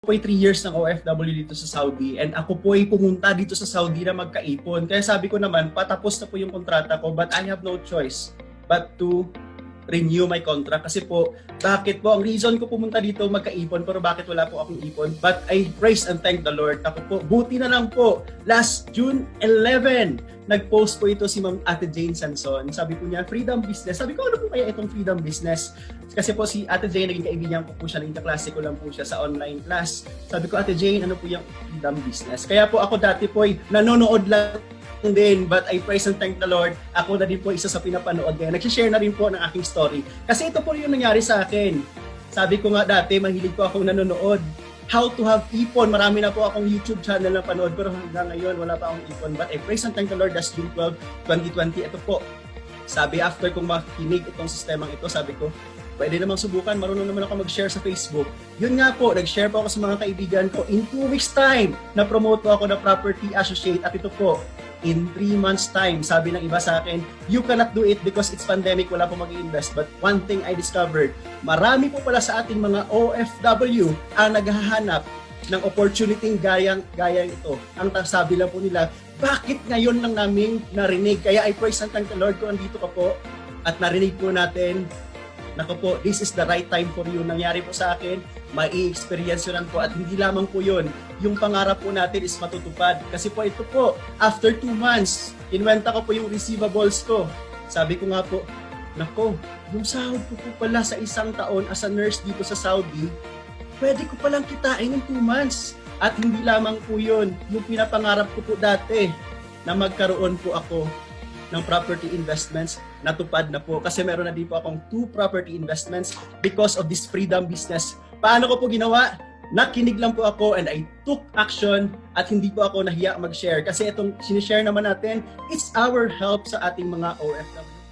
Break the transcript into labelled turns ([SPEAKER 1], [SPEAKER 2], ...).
[SPEAKER 1] po ay 3 years ng OFW dito sa Saudi and ako po ay pumunta dito sa Saudi na magkaipon. Kaya sabi ko naman, patapos na po yung kontrata ko but I have no choice but to renew my contract. Kasi po, bakit po? Ang reason ko pumunta dito magkaipon pero bakit wala po akong ipon? But I praise and thank the Lord. Ako po, buti na lang po, last June 11, nag-post po ito si Ma'am Ate Jane Sanson. Sabi po niya, freedom business. Sabi ko, ano po kaya itong freedom business? Kasi po si Ate Jane, naging kaibigan ko po siya, naging kaklase ko lang po siya sa online class. Sabi ko, Ate Jane, ano po yung freedom business? Kaya po ako dati po ay nanonood lang din, but I praise and thank the Lord. Ako na din po isa sa pinapanood ngayon. Nagsishare na rin po ng aking story. Kasi ito po yung nangyari sa akin. Sabi ko nga dati, mahilig po akong nanonood. How to have ipon. Marami na po akong YouTube channel na panood, pero hanggang ngayon wala pa akong ipon. But I praise and thank the Lord, that's June 12, 2020. Ito po. Sabi, after kong makinig itong sistemang ito, sabi ko, pwede namang subukan, marunong naman ako mag-share sa Facebook. Yun nga po, nag-share po ako sa mga kaibigan ko. In 2 weeks time, na-promote po ako na property associate. At ito po, in 3 months time, sabi ng iba sa akin, you cannot do it because it's pandemic, wala po mag-invest. But one thing I discovered, marami po pala sa ating mga OFW ang naghahanap ng opportunity gaya ito. Ang sabi lang po nila, bakit ngayon lang namin narinig? Kaya I praise and thank the Lord ko, andito ka po at narinig po natin. Nako po, this is the right time for you. Nangyari po sa akin, mai-experience yun po at hindi lamang po yun. Yung pangarap po natin is matutupad. Kasi po ito po, after 2 months, inwenta ko po yung receivables ko. Sabi ko nga po, nako, yung sahod ko po pala sa isang taon as a nurse dito sa Saudi, pwede ko palang kitain yung 2 months. At hindi lamang po yun, yung pinapangarap ko po dati na magkaroon po ako ng property investments, natupad na po. Kasi meron na din po akong 2 property investments because of this freedom business. Paano ko po ginawa? Nakinig lang po ako and I took action at hindi po ako nahiya mag-share. Kasi itong sinishare naman natin, it's our help sa ating mga OFW.